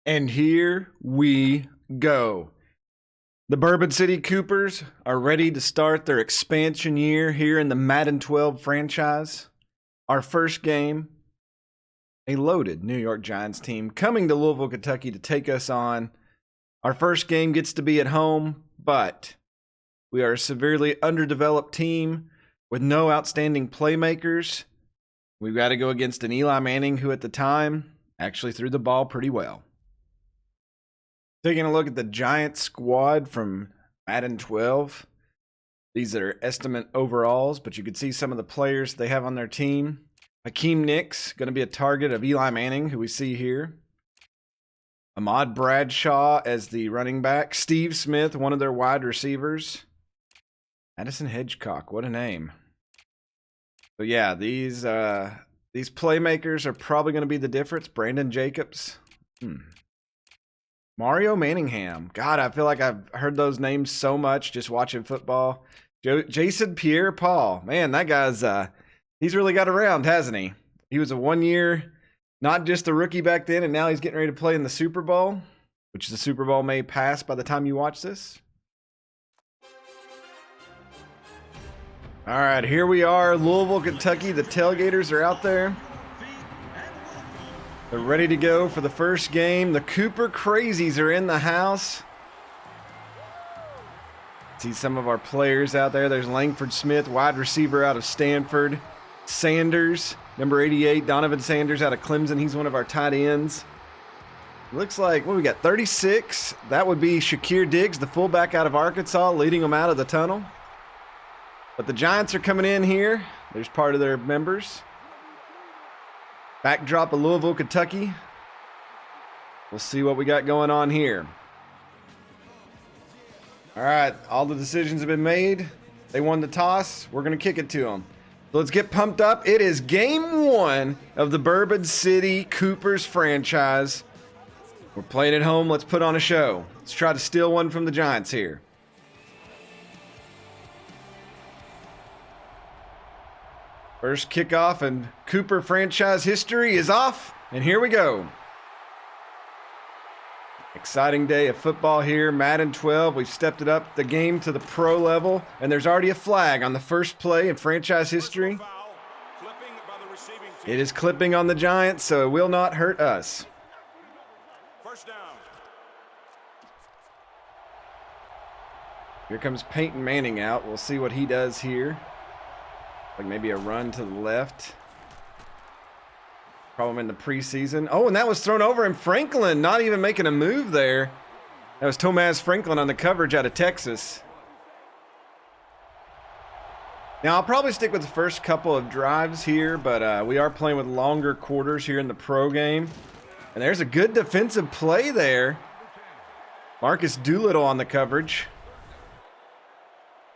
And here we go. The Bourbon City Coopers are ready to start their expansion year here in the Madden 12 franchise. Our first game, a loaded New York Giants team coming to Louisville, Kentucky to take us on. Our first game gets to be at home, but we are a severely underdeveloped team with no outstanding playmakers. We've got to go against an Eli Manning who at the time actually threw the ball pretty well. Taking a look at the Giants squad from Madden 12. These are estimate overalls, but you can see some of the players they have on their team. Hakeem Nicks, going to be a target of Eli Manning, who we see here. Ahmad Bradshaw as the running back. Steve Smith, one of their wide receivers. Addison Hedgecock, what a name. So yeah, these playmakers are probably going to be the difference. Brandon Jacobs. Mario Manningham. God, I feel like I've heard those names so much just watching football. Jason Pierre-Paul. Man, that guy's, he's really got around, hasn't he? He was a 1 year, not just a rookie back then, and now he's getting ready to play in the Super Bowl, which the Super Bowl may pass by the time you watch this. All right, here we are, Louisville, Kentucky. The tailgaters are out there. They're ready to go for the first game. The Cooper Crazies are in the house. See some of our players out there. There's Langford Smith, wide receiver out of Stanford. Sanders, number 88, Donovan Sanders out of Clemson. He's one of our tight ends. Looks like, what we got, 36? That would be Shakir Diggs, the fullback out of Arkansas, leading them out of the tunnel. But the Giants are coming in here. There's part of their members. Backdrop of Louisville, Kentucky. We'll see what we got going on here. All right, all the decisions have been made. They won the toss. We're going to kick it to them. So let's get pumped up. It is game one of the Bourbon City Coopers franchise. We're playing at home. Let's put on a show. Let's try to steal one from the Giants here. First kickoff in Cooper franchise history is off, and here we go. Exciting day of football here, Madden 12. We've stepped it up the game to the pro level, and there's already a flag on the first play in franchise history. It is clipping on the Giants, so it will not hurt us. First down. Here comes Peyton Manning out. We'll see what he does here. Like maybe a run to the left. Problem in the preseason. Oh, and that was thrown over, and Franklin not even making a move there. That was Tomaz Franklin on the coverage out of Texas. Now, I'll probably stick with the first couple of drives here, but we are playing with longer quarters here in the pro game. And there's a good defensive play there. Marcus Doolittle on the coverage.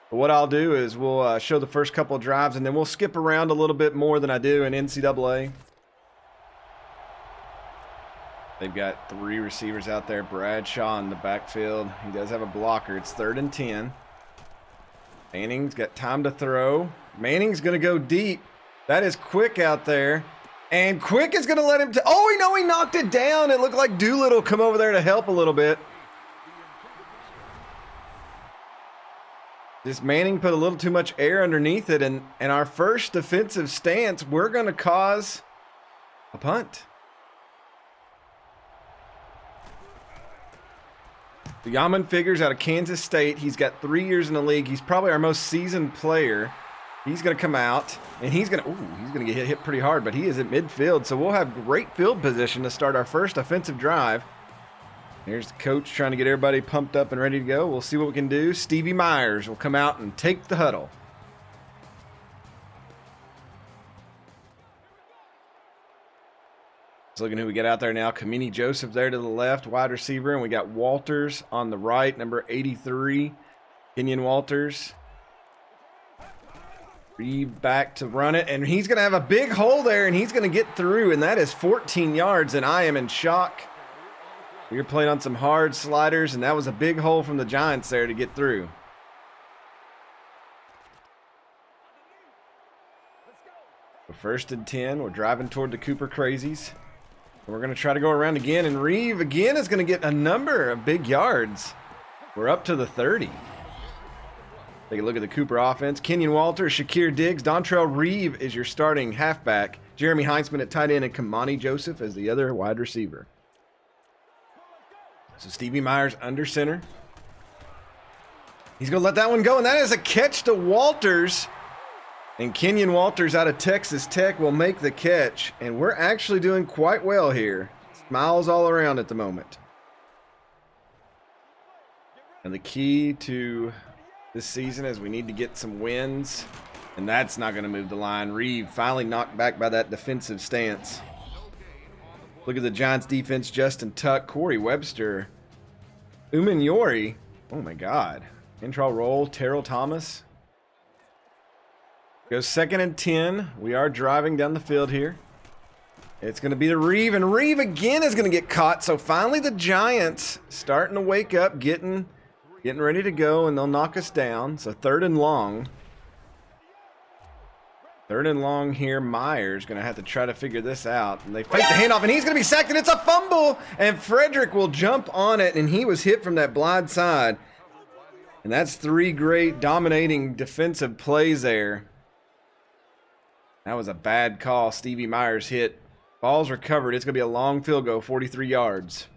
But what I'll do is we'll show the first couple of drives, and then we'll skip around a little bit more than I do in NCAA. They've got three receivers out there. Bradshaw in the backfield. He does have a blocker. It's 3rd and 10. Manning's got time to throw. Manning's going to go deep. That is Quick out there. And Quick is going to let him... Oh, no, he knocked it down. It looked like Doolittle come over there to help a little bit. This Manning put a little too much air underneath it, and our first defensive stance, we're going to cause a punt. The Yaman figures out of Kansas State. He's got 3 years in the league. He's probably our most seasoned player. He's going to come out, and he's going to get hit pretty hard, but he is at midfield, so we'll have great field position to start our first offensive drive. Here's the coach trying to get everybody pumped up and ready to go. We'll see what we can do. Stevie Myers will come out and take the huddle. Let's look at who we get out there now. Kamini Joseph there to the left, wide receiver. And we got Walters on the right, number 83. Kenyon Walters. Reed back to run it. And he's going to have a big hole there, and he's going to get through. And that is 14 yards, and I am in shock. We were playing on some hard sliders, and that was a big hole from the Giants there to get through. We're 1st and 10. We're driving toward the Cooper Crazies. We're going to try to go around again, and Reeve again is going to get a number of big yards. We're up to the 30. Take a look at the Cooper offense. Kenyon Walters, Shakir Diggs, Dontrell Reeve is your starting halfback. Jeremy Heinzman at tight end, and Kamani Joseph as the other wide receiver. So Stevie Myers under center. He's going to let that one go, and that is a catch to Walters. And Kenyon Walters out of Texas Tech will make the catch. And we're actually doing quite well here. Smiles all around at the moment. And the key to this season is we need to get some wins. And that's not going to move the line. Reeve finally knocked back by that defensive stance. Look at the Giants defense. Justin Tuck, Corey Webster, Umanyori. Oh my God. Intro roll, Terrell Thomas. Goes 2nd and 10. We are driving down the field here. It's going to be the Reeve, and Reeve again is going to get caught. So finally the Giants starting to wake up, getting ready to go, and they'll knock us down. So 3rd and long. 3rd and long here. Myers going to have to try to figure this out. And they fake the handoff, and he's going to be sacked, and it's a fumble. And Frederick will jump on it, and he was hit from that blind side. And that's 3 great dominating defensive plays there. That was a bad call. Stevie Myers hit. Ball's recovered. It's going to be a long field goal, 43 yards.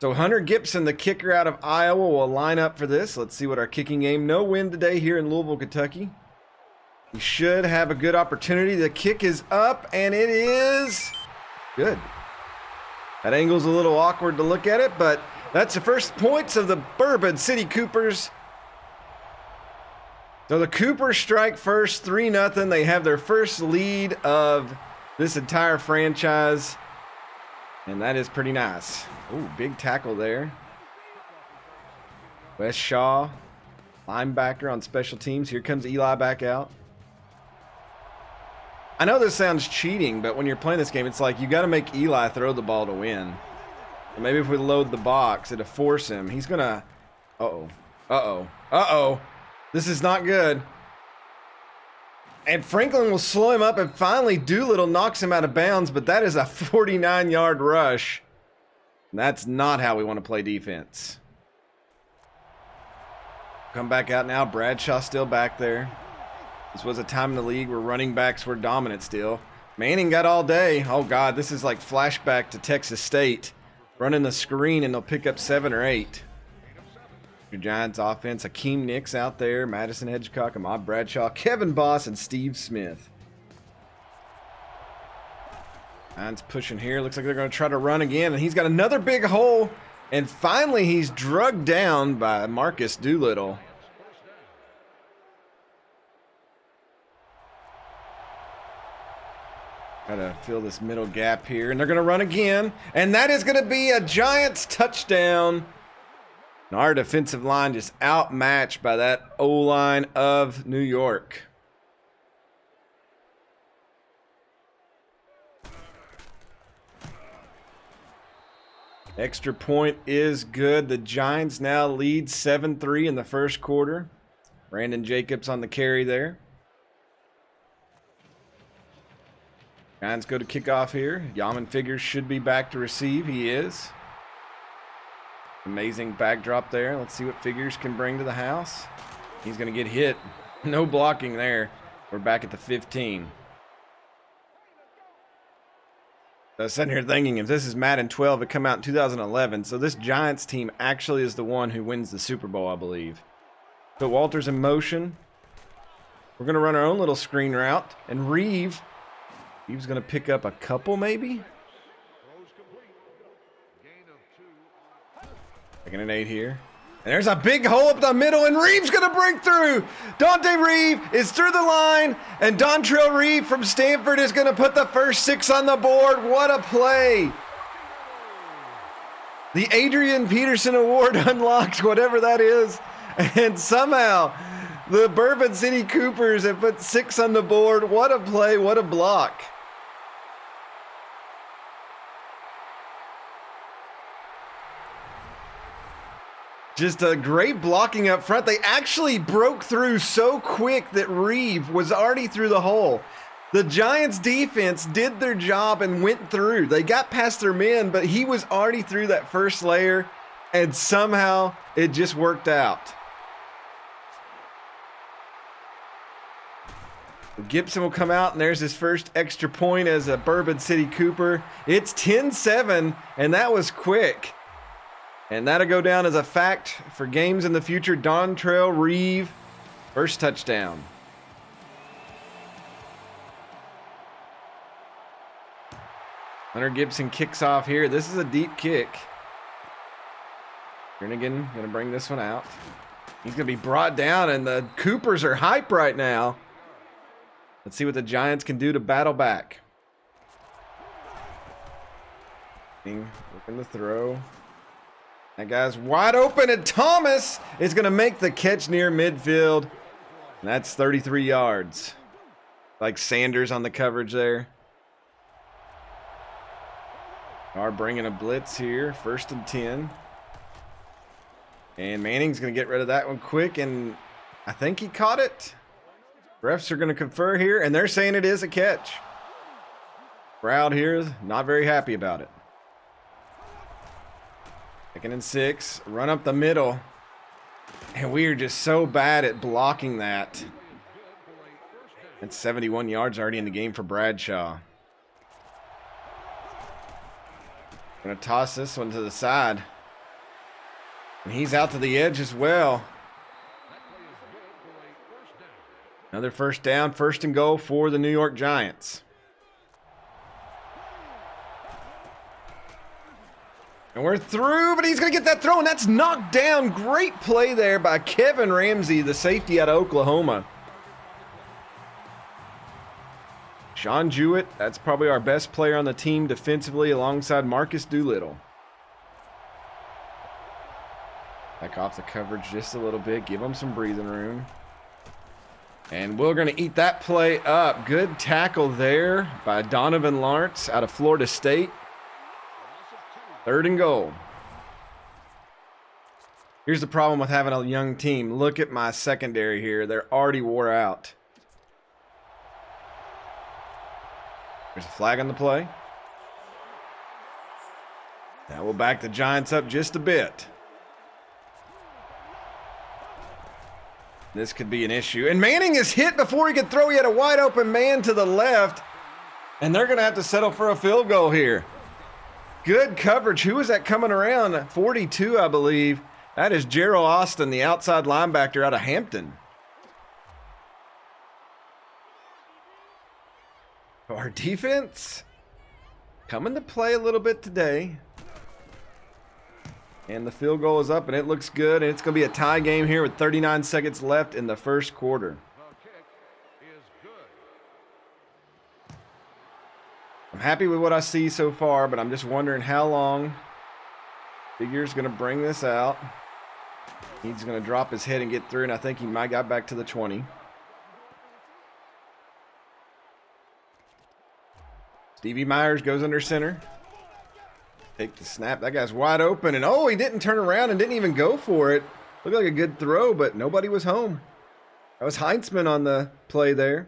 So Hunter Gibson, the kicker out of Iowa, will line up for this. Let's see what our kicking game. No win today here in Louisville, Kentucky. We should have a good opportunity. The kick is up, and it is good. That angle's a little awkward to look at it, but that's the first points of the Bourbon City Coopers. So the Coopers strike first, 3-0. They have their first lead of this entire franchise, and that is pretty nice. Ooh, big tackle there. Wes Shaw, linebacker on special teams. Here comes Eli back out. I know this sounds cheating, but when you're playing this game, it's like you got to make Eli throw the ball to win. And maybe if we load the box, it'll force him. He's going to... Uh-oh. This is not good. And Franklin will slow him up, and finally Doolittle knocks him out of bounds, but that is a 49-yard rush. And that's not how we want to play defense. Come back out now. Bradshaw still back there. This was a time in the league where running backs were dominant still. Manning got all day. Oh, God, this is like flashback to Texas State. Running the screen, and they'll pick up 7 or 8. Your Giants offense, Akeem Nicks out there, Madison Hedgecock, Ahmad Bradshaw, Kevin Boss, and Steve Smith. Giants pushing here. Looks like they're going to try to run again, and he's got another big hole. And finally, he's drugged down by Marcus Doolittle. Got to fill this middle gap here, and they're going to run again. And that is going to be a Giants touchdown. And our defensive line just outmatched by that O-line of New York. Extra point is good. The Giants now lead 7-3 in the first quarter. Brandon Jacobs on the carry there. Giants go to kickoff here. Yaman Figures should be back to receive. He is. Amazing backdrop there. Let's see what Figures can bring to the house. He's going to get hit. No blocking there. We're back at the 15. I was sitting here thinking, if this is Madden 12, it come out in 2011. So this Giants team actually is the one who wins the Super Bowl, I believe. So Walters in motion. We're going to run our own little screen route. And Reeve's going to pick up a couple, maybe? Second and 8 here. And there's a big hole up the middle, and Reeve's going to break through. Dante Reeve is through the line, and Dontrell Reeve from Stanford is going to put the first 6 on the board. What a play. The Adrian Peterson Award unlocked, whatever that is. And somehow the Bourbon City Coopers have put 6 on the board. What a play, what a block. Just a great blocking up front. They actually broke through so quick that Reeve was already through the hole. The Giants defense did their job and went through. They got past their men, but he was already through that first layer, and somehow it just worked out. Gibson will come out, and there's his first extra point as a Bourbon City Cooper. It's 10-7, and that was quick. And that'll go down as a fact for games in the future. Dontrell Reeve, first touchdown. Hunter Gibson kicks off here. This is a deep kick. Jernigan going to bring this one out. He's going to be brought down, and the Coopers are hype right now. Let's see what the Giants can do to battle back. Looking to throw. That guy's wide open, and Thomas is going to make the catch near midfield. And that's 33 yards. Like Sanders on the coverage there. Are bringing a blitz here. 1st and 10. And Manning's going to get rid of that one quick, and I think he caught it. Refs are going to confer here, and they're saying it is a catch. Crowd here is not very happy about it. 2nd and 6. Run up the middle. And we are just so bad at blocking that. It's 71 yards already in the game for Bradshaw. Going to toss this one to the side. And he's out to the edge as well. Another first down, 1st and goal for the New York Giants. And we're through, but he's going to get that throw, and that's knocked down. Great play there by Kevin Ramsey, the safety out of Oklahoma. Sean Jewett, that's probably our best player on the team defensively alongside Marcus Doolittle. Back off the coverage just a little bit, give him some breathing room. And we're going to eat that play up. Good tackle there by Donovan Lawrence out of Florida State. 3rd and goal. Here's the problem with having a young team. Look at my secondary here. They're already wore out. There's a flag on the play. That will back the Giants up just a bit. This could be an issue. And Manning is hit before he could throw. He had a wide open man to the left. And they're going to have to settle for a field goal here. Good coverage. Who is that coming around? 42, I believe. That is Gerald Austin, the outside linebacker out of Hampton. Our defense coming to play a little bit today. And the field goal is up, and it looks good. And it's going to be a tie game here with 39 seconds left in the first quarter. I'm happy with what I see so far, but I'm just wondering how long Figure's going to bring this out. He's going to drop his head and get through, and I think he might got back to the 20. Stevie Myers goes under center. Take the snap. That guy's wide open. And oh, he didn't turn around and didn't even go for it. Looked like a good throw, but nobody was home. That was Heinzman on the play there.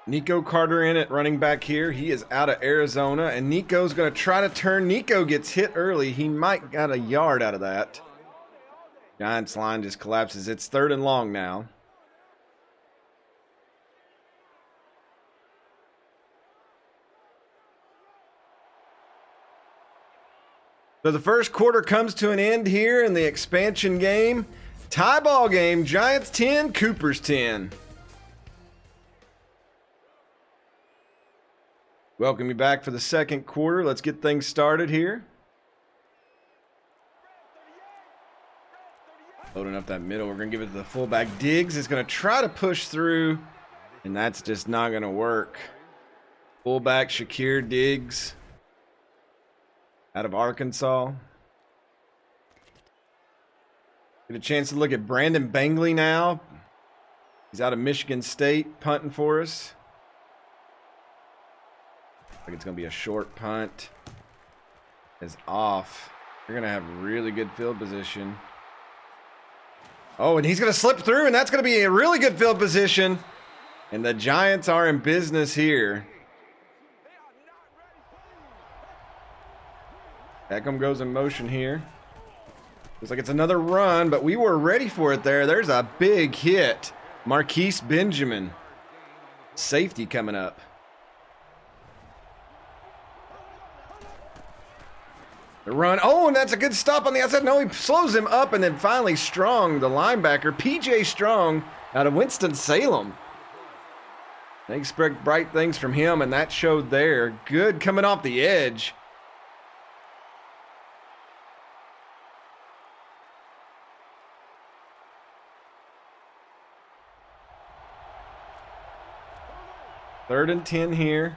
Nico Carter in at running back here. He is out of Arizona. And Nico's going to try to turn. Nico gets hit early. He might got a yard out of that. Giants line just collapses. It's 3rd and long now. So the first quarter comes to an end here in the expansion game. Tie ball game, Giants 10, Coopers 10. Welcome you back for the second quarter. Let's get things started here. Loading up that middle. We're going to give it to the fullback. Diggs is going to try to push through, and that's just not going to work. Fullback Shakir Diggs out of Arkansas. Get a chance to look at Brandon Bangley now. He's out of Michigan State punting for us. I think it's going to be a short punt. Is off. You're going to have really good field position. Oh, and he's going to slip through, and that's going to be a really good field position. And the Giants are in business here. Beckham goes in motion here. Looks like it's another run, but we were ready for it there. There's a big hit. Marquise Benjamin. Safety coming up. The run. Oh, and that's a good stop on the outside. No, he slows him up, and then finally Strong, the linebacker, P.J. Strong, out of Winston-Salem. They expect bright things from him, and that showed there. Good coming off the edge. Third and 10 here.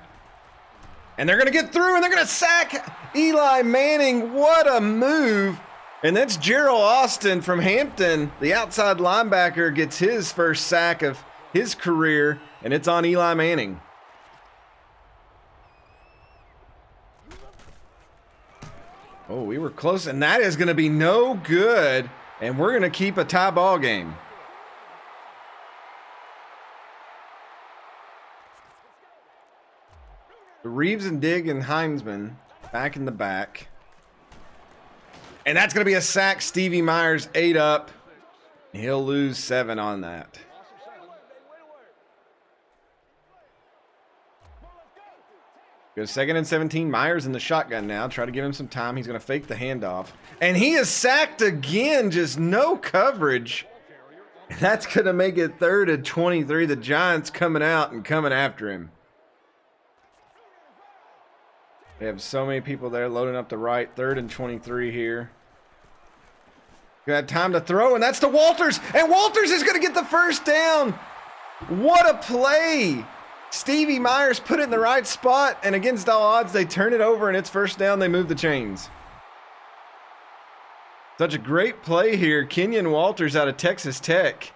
And they're going to get through, and they're going to sack Eli Manning. What a move. And that's Gerald Austin from Hampton. The outside linebacker gets his first sack of his career, and it's on Eli Manning. Oh, we were close, and that is going to be no good. And we're going to keep a tie ball game. Reeves and Digg and Heinzman back in the back. And that's going to be a sack. Stevie Myers 8 up. He'll lose 7 on that. Goes 2nd and 17. Myers in the shotgun now. Try to give him some time. He's going to fake the handoff. And he is sacked again. Just no coverage. That's going to make it 3rd and 23. The Giants coming out and coming after him. They have so many people there loading up the right. 3rd and 23 here. Got time to throw, and that's to Walters. And Walters is going to get the first down. What a play. Stevie Myers put it in the right spot, and against all odds, they turn it over, and it's first down. They move the chains. Such a great play here. Kenyon Walters out of Texas Tech.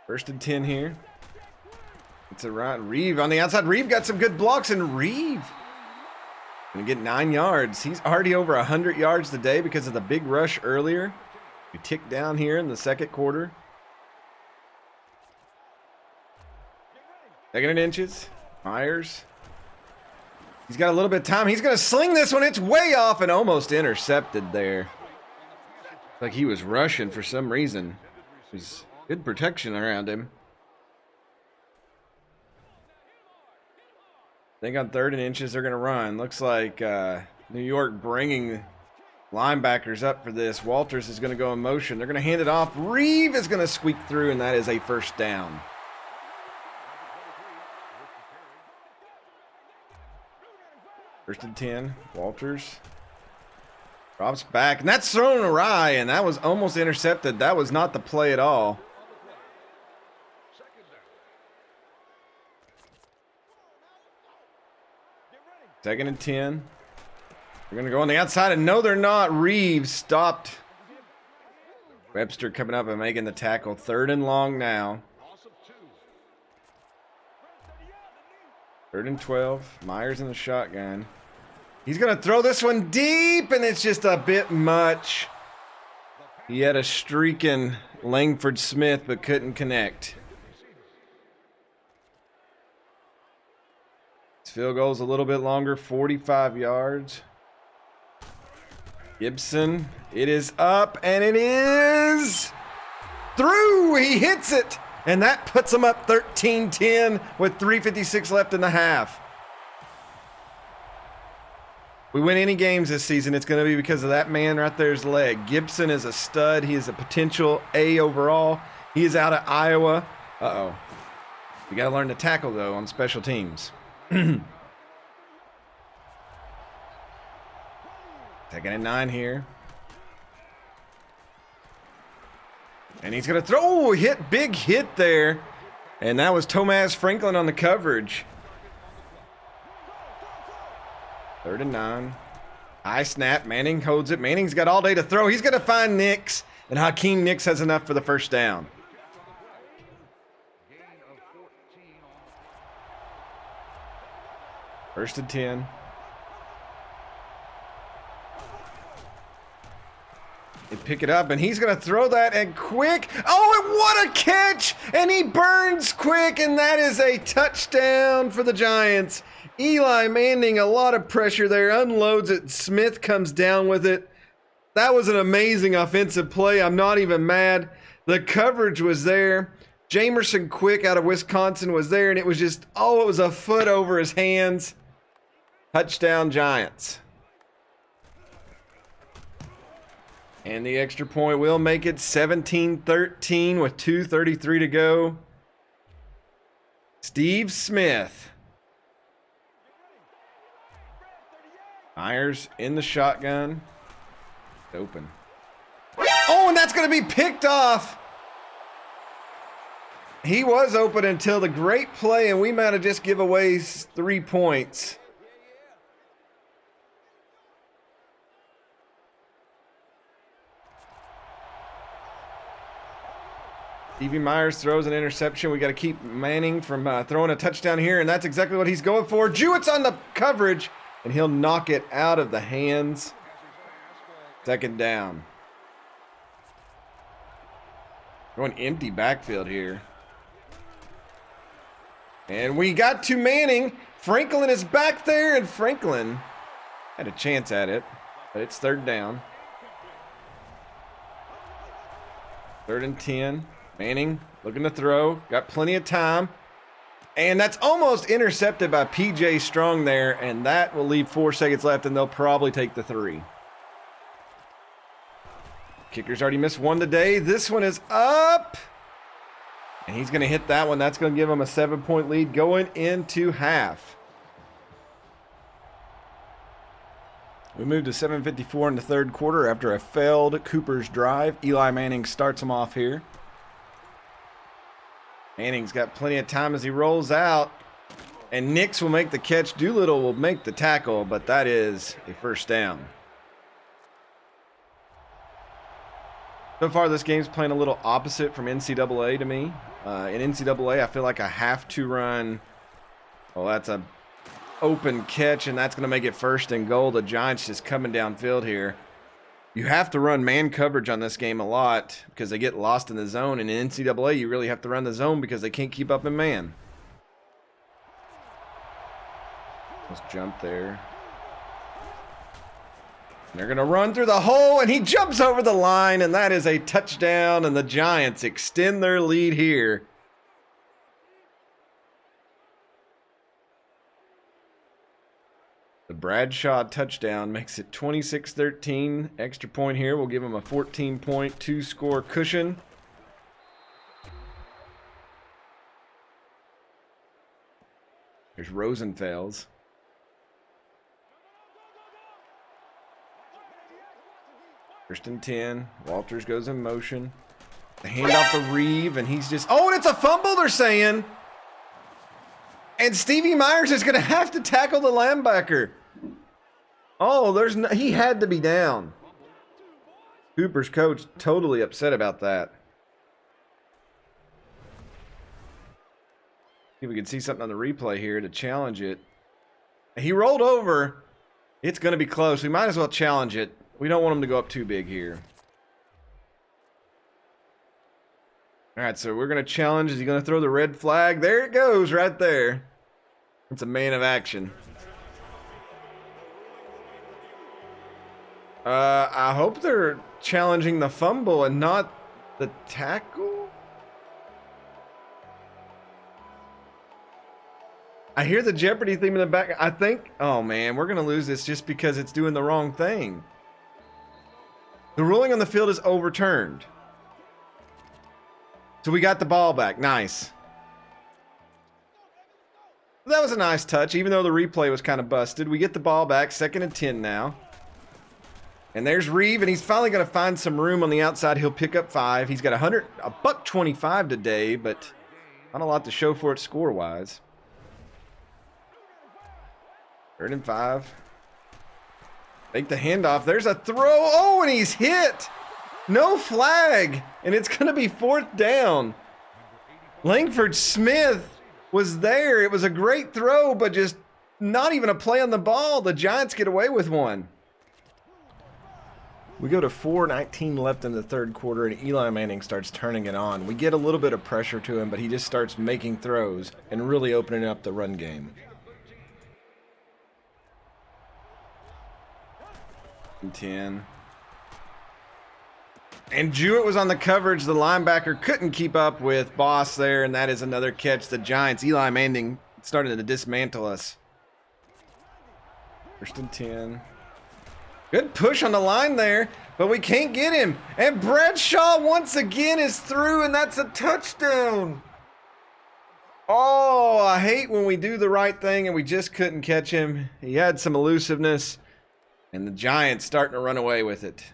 1st and 10 here. It's a right. Reeve on the outside. Reeve got some good blocks, and Reeve going to get 9 yards. He's already over 100 yards today because of the big rush earlier. We ticked down here in the second quarter. 2nd and inches. Myers. He's got a little bit of time. He's going to sling this one. It's way off and almost intercepted there. Like he was rushing for some reason. There's good protection around him. I think on 3rd and inches they're going to run. Looks like New York bringing linebackers up for this. Walters is going to go in motion. They're going to hand it off. Reeve is going to squeak through, and that is a first down. First and 10. Walters drops back, and that's thrown awry, and that was almost intercepted. That was not the play at all. 2nd and 10. They're going to go on the outside, and no, they're not. Reeves stopped. Webster coming up and making the tackle. 3rd and long now. 3rd and 12. Myers in the shotgun. He's going to throw this one deep, and it's just a bit much. He had a streaking Langford Smith, but couldn't connect. Field goal's a little bit longer, 45 yards. Gibson, it is up, and it is through. He hits it, and that puts him up 13-10 with 3:56 left in the half. We win any games this season, it's going to be because of that man right there's leg. Gibson is a stud. He is a potential A overall. He is out of Iowa. Uh-oh. We got to learn to tackle, though, on special teams. 2nd and 9 here. And he's going to throw. Oh, big hit there. And that was Tomas Franklin on the coverage. 3rd and 9. High snap. Manning holds it. Manning's got all day to throw. He's going to find Nix. And Hakeem Nicks has enough for the first down. First and 10. pick it up, and he's going to throw that, and Quick. Oh, and what a catch! And he burns Quick, and that is a touchdown for the Giants. Eli Manning, a lot of pressure there, unloads it. Smith comes down with it. That was an amazing offensive play. I'm not even mad. The coverage was there. Jamerson Quick out of Wisconsin was there, and it was just, oh, it was a foot over his hands. Touchdown, Giants. And the extra point will make it 17-13 with 2:33 to go. Steve Smith. Myers in the shotgun. Open. Oh, and that's going to be picked off. He was open until the great play, and we might have just give away 3 points. Stevie Myers throws an interception. We got to keep Manning from throwing a touchdown here, and that's exactly what he's going for. Jewett's on the coverage, and he'll knock it out of the hands. Second down. Going empty backfield here. And we got to Manning. Franklin is back there, and Franklin had a chance at it, but it's third down. 3rd and 10. Manning looking to throw. Got plenty of time. And that's almost intercepted by P.J. Strong there, and that will leave 4 seconds left, and they'll probably take the 3. Kicker's already missed one today. This one is up. And he's going to hit that one. That's going to give him a 7-point lead going into half. We moved to 7:54 in the third quarter after a failed Coopers drive. Eli Manning starts him off here. Manning's got plenty of time as he rolls out. And Nix will make the catch. Doolittle will make the tackle, but that is a first down. So far, this game's playing a little opposite from NCAA to me. In NCAA, I feel like I have to run. Well, that's a open catch, and that's going to make it 1st and goal. The Giants just coming downfield here. You have to run man coverage on this game a lot because they get lost in the zone. And in NCAA, you really have to run the zone because they can't keep up in man. Let's jump there. They're going to run through the hole, and he jumps over the line, and that is a touchdown, and the Giants extend their lead here. The Bradshaw touchdown makes it 26-13. Extra point here will give them a 14-point, 2-score cushion. There's Rosenfels. First and 10. Walters goes in motion. The handoff to Reeve, and he's just... Oh, and it's a fumble, they're saying. And Stevie Myers is going to have to tackle the linebacker. Oh, there's no... He had to be down. Cooper's coach totally upset about that. See if we can see something on the replay here to challenge it. He rolled over. It's going to be close. We might as well challenge it. We don't want him to go up too big here. All right, so we're going to challenge. Is he going to throw the red flag? There it goes right there. It's a man of action. I hope they're challenging the fumble and not the tackle. I hear the Jeopardy theme in the back. I think, oh man, we're going to lose this just because it's doing the wrong thing. The ruling on the field is overturned. So we got the ball back. Nice. That was a nice touch, even though the replay was kind of busted. We get the ball back, 2nd and 10 now. And there's Reeve, and he's finally going to find some room on the outside. He'll pick up 5. He's got a $125 today, but not a lot to show for it score-wise. 3rd and 5. Make the handoff. There's a throw. Oh, and he's hit. No flag. And it's going to be 4th down. Langford Smith was there. It was a great throw, but just not even a play on the ball. The Giants get away with one. We go to 4:19 left in the third quarter, and Eli Manning starts turning it on. We get a little bit of pressure to him, but he just starts making throws and really opening up the run game. 10. And Jewett was on the coverage. The linebacker couldn't keep up with Boss there, and that is another catch. The Giants, Eli Manning, started to dismantle us. 1st and 10. Good push on the line there, but we can't get him. And Bradshaw once again is through, and that's a touchdown. Oh, I hate when we do the right thing and we just couldn't catch him. He had some elusiveness, and the Giants starting to run away with it.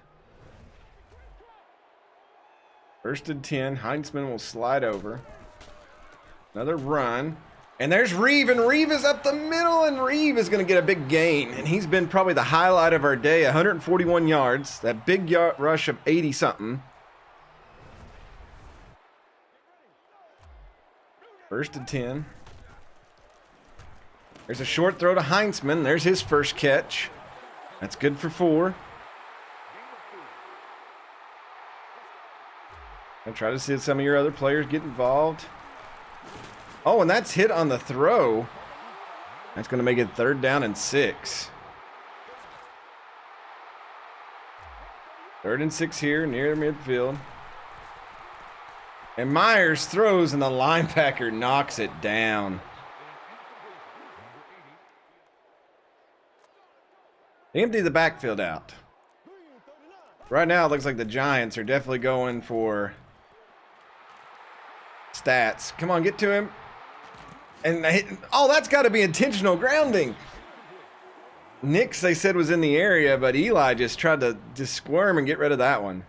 1st and 10. Heinzman will slide over. Another run. And there's Reeve, and Reeve is up the middle, and Reeve is going to get a big gain. And he's been probably the highlight of our day, 141 yards. That big rush of 80-something. 1st and 10. There's a short throw to Heinzman. There's his first catch. That's good for 4. I'll try to see if some of your other players get involved. Oh, and that's hit on the throw. That's going to make it 3rd down and 6. 3rd and 6 here near midfield. And Myers throws, and the linebacker knocks it down. They empty the backfield out. Right now, it looks like the Giants are definitely going for stats. Come on, get to him. And oh, that's got to be intentional grounding. Nix, they said, was in the area, but Eli just tried to squirm and get rid of that one.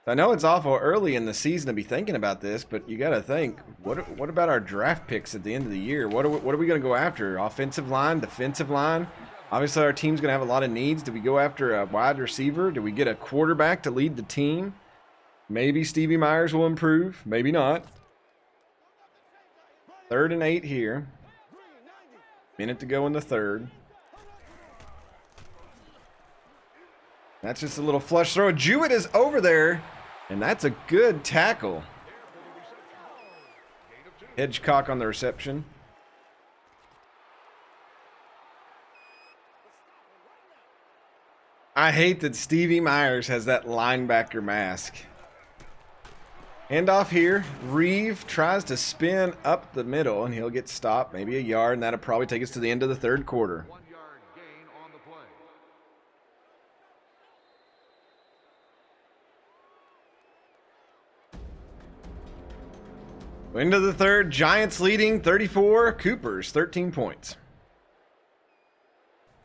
I know it's awful early in the season to be thinking about this, but you got to think, what about our draft picks at the end of the year? What are we going to go after? Offensive line, defensive line? Obviously, our team's going to have a lot of needs. Do we go after a wide receiver? Do we get a quarterback to lead the team? Maybe Stevie Myers will improve. Maybe not. 3rd and 8 here. Minute to go in the 3rd. That's just a little flush throw. Jewett is over there, and that's a good tackle. Hedgecock on the reception. I hate that Stevie Myers has that linebacker mask. Handoff here. Reeve tries to spin up the middle, and he'll get stopped, maybe a yard, and that'll probably take us to the end of the 3rd quarter. 1 yard gain on the play. End of the 3rd, Giants leading 34, Coopers 13 points.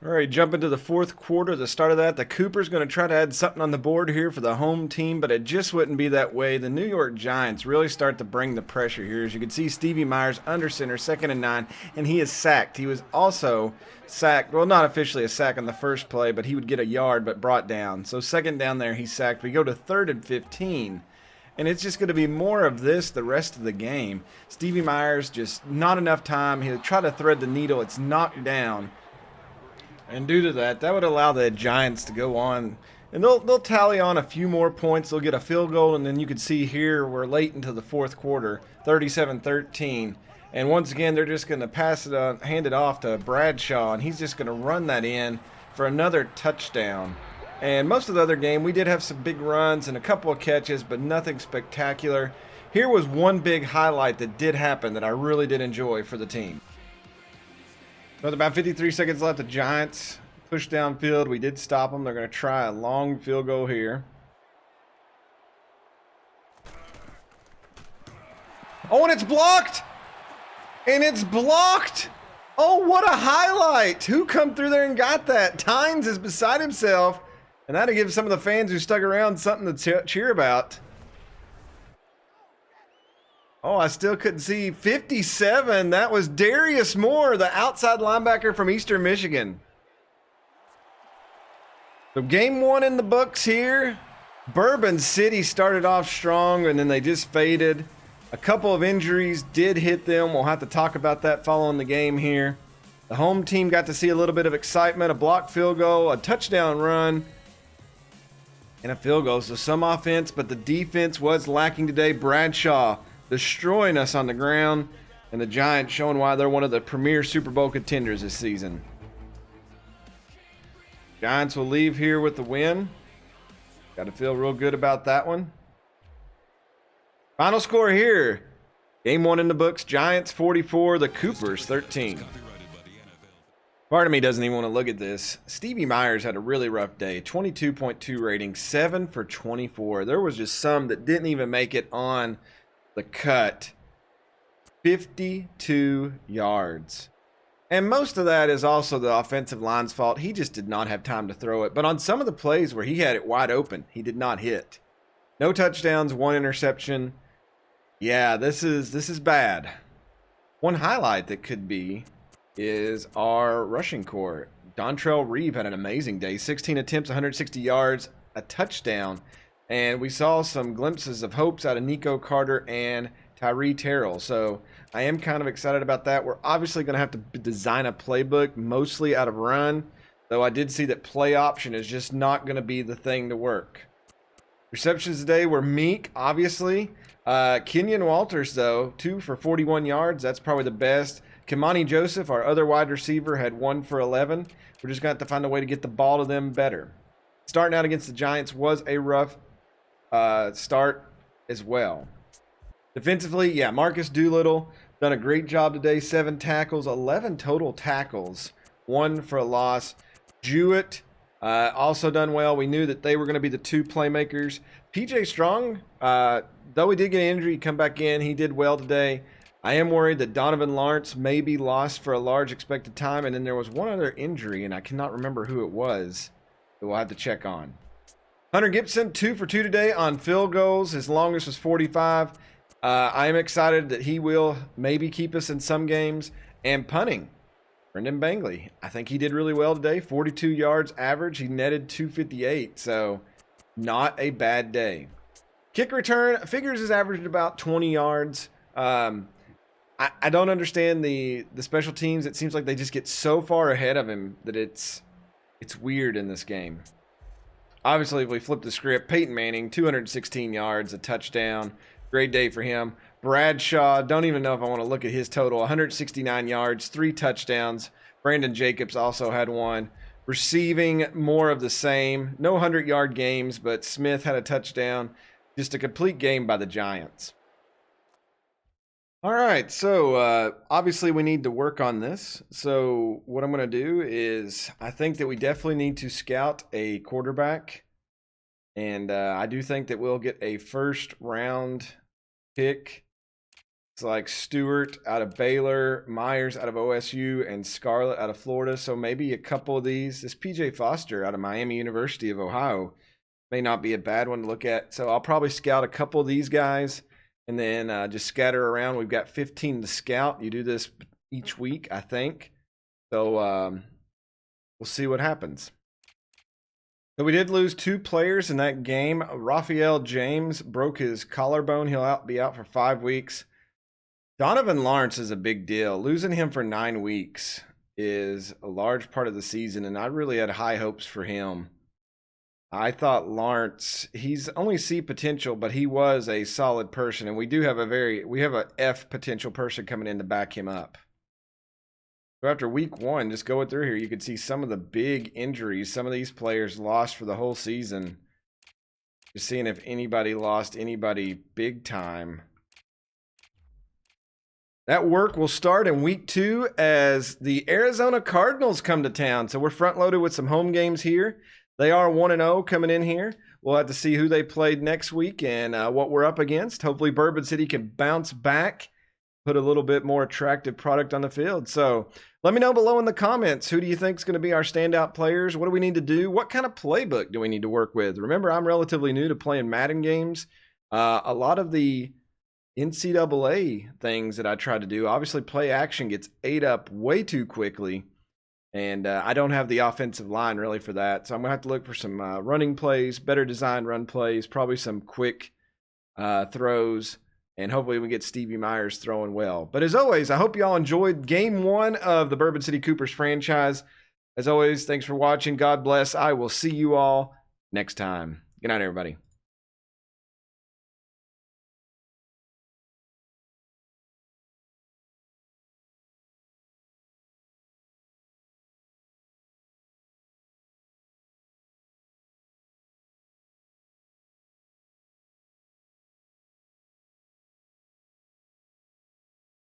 All right, jump into the 4th quarter. The start of that, the Coopers going to try to add something on the board here for the home team, but it just wouldn't be that way. The New York Giants really start to bring the pressure here. As you can see, Stevie Myers under center, 2nd and 9, and he is sacked. He was also sacked, well, not officially a sack on the first play, but he would get a yard but brought down. So 2nd down there, he's sacked. We go to 3rd and 15. And it's just going to be more of this the rest of the game. Stevie Myers, just not enough time. He'll try to thread the needle. It's knocked down. And due to that, that would allow the Giants to go on. And they'll tally on a few more points. They'll get a field goal. And then you can see here we're late into the 4th quarter, 37-13. And once again, they're just going to pass it on, hand it off to Bradshaw. And he's just going to run that in for another touchdown. And most of the other game, we did have some big runs and a couple of catches, but nothing spectacular. Here was one big highlight that did happen that I really did enjoy for the team. With about 53 seconds left, the Giants push downfield. We did stop them. They're going to try a long field goal here. Oh, and it's blocked! And it's blocked! Oh, what a highlight! Who come through there and got that? Tynes is beside himself. And that'll give some of the fans who stuck around something to cheer about. Oh, I still couldn't see. 57. That was Darius Moore, the outside linebacker from Eastern Michigan. So game 1 in the books here. Bourbon City started off strong, and then they just faded. A couple of injuries did hit them. We'll have to talk about that following the game here. The home team got to see a little bit of excitement, a blocked field goal, a touchdown run, and a field goal. So some offense, but the defense was lacking today. Bradshaw destroying us on the ground, and the Giants showing why they're one of the premier Super Bowl contenders this season. Giants will leave here with the win. Got to feel real good about that one. Final score here. Game 1 in the books. Giants 44, the Coopers 13. Part of me doesn't even want to look at this. Stevie Myers had a really rough day. 22.2 rating, 7 for 24. There was just some that didn't even make it on the cut. 52 yards. And most of that is also the offensive line's fault. He just did not have time to throw it. But on some of the plays where he had it wide open, he did not hit. No touchdowns, 1 interception. Yeah, this is bad. One highlight that could be is our rushing core. Dontrell Reeve had an amazing day. 16 attempts, 160 yards, a touchdown. And we saw some glimpses of hopes out of Nico Carter and Tyree Terrell. So I am kind of excited about that. We're obviously going to have to design a playbook mostly out of run, though I did see that play option is just not going to be the thing to work. Receptions today were Meek, obviously. Kenyon Walters, though, 2 for 41 yards. That's probably the best. Kimani Joseph, our other wide receiver, had 1 for 11. We're just going to have to find a way to get the ball to them better. Starting out against the Giants was a rough start as well. Defensively, yeah, Marcus Doolittle done a great job today. 7 tackles, 11 total tackles, 1 for a loss. Jewett also done well. We knew that they were going to be the 2 playmakers. PJ Strong, though he did get an injury, he come back in. He did well today. I am worried that Donovan Lawrence may be lost for a large expected time. And then there was one other injury, and I cannot remember who it was that we'll have to check on. Hunter Gibson, 2 for 2 today on field goals. His longest was 45. I am excited that he will maybe keep us in some games. And punting, Brendan Bangley. I think he did really well today. 42 yards average. He netted 258, so not a bad day. Kick return, figures is averaged about 20 yards. I don't understand the special teams. It seems like they just get so far ahead of him that it's weird in this game. Obviously, if we flip the script, Peyton Manning, 216 yards, a touchdown. Great day for him. Bradshaw, don't even know if I want to look at his total. 169 yards, 3 touchdowns. Brandon Jacobs also had 1. Receiving, more of the same. No 100-yard games, but Smith had a touchdown. Just a complete game by the Giants. All right, so obviously we need to work on this. So what I'm going to do is I think that we definitely need to scout a quarterback. And I do think that we'll get a first-round pick. It's like Stewart out of Baylor, Myers out of OSU, and Scarlett out of Florida. So maybe a couple of these. This PJ Foster out of Miami University of Ohio may not be a bad one to look at. So I'll probably scout a couple of these guys and then just scatter around. We've got 15 to scout. You do this each week, I think. So we'll see what happens. So we did lose 2 players in that game. Raphael James broke his collarbone. He'll be out for 5 weeks. Donovan Lawrence is a big deal. Losing him for 9 weeks is a large part of the season, and I really had high hopes for him. I thought Lawrence, he's only C potential, but he was a solid person, and we have a F potential person coming in to back him up. So after week 1, just going through here, you could see some of the big injuries. Some of these players lost for the whole season. Just seeing if anybody lost anybody big time. That work will start in week 2 as the Arizona Cardinals come to town. So we're front loaded with some home games here. They are 1-0 coming in here. We'll have to see who they played next week and what we're up against. Hopefully Bourbon City can bounce back, put a little bit more attractive product on the field. So let me know below in the comments, who do you think is going to be our standout players? What do we need to do? What kind of playbook do we need to work with? Remember, I'm relatively new to playing Madden games. A lot of the NCAA things that I try to do, obviously play action gets ate up way too quickly. And I don't have the offensive line really for that. So I'm going to have to look for some running plays, better designed run plays, probably some quick throws And hopefully we get Stevie Myers throwing well. But as always, I hope you all enjoyed game 1 of the Bourbon City Coopers franchise. As always, thanks for watching. God bless. I will see you all next time. Good night, everybody.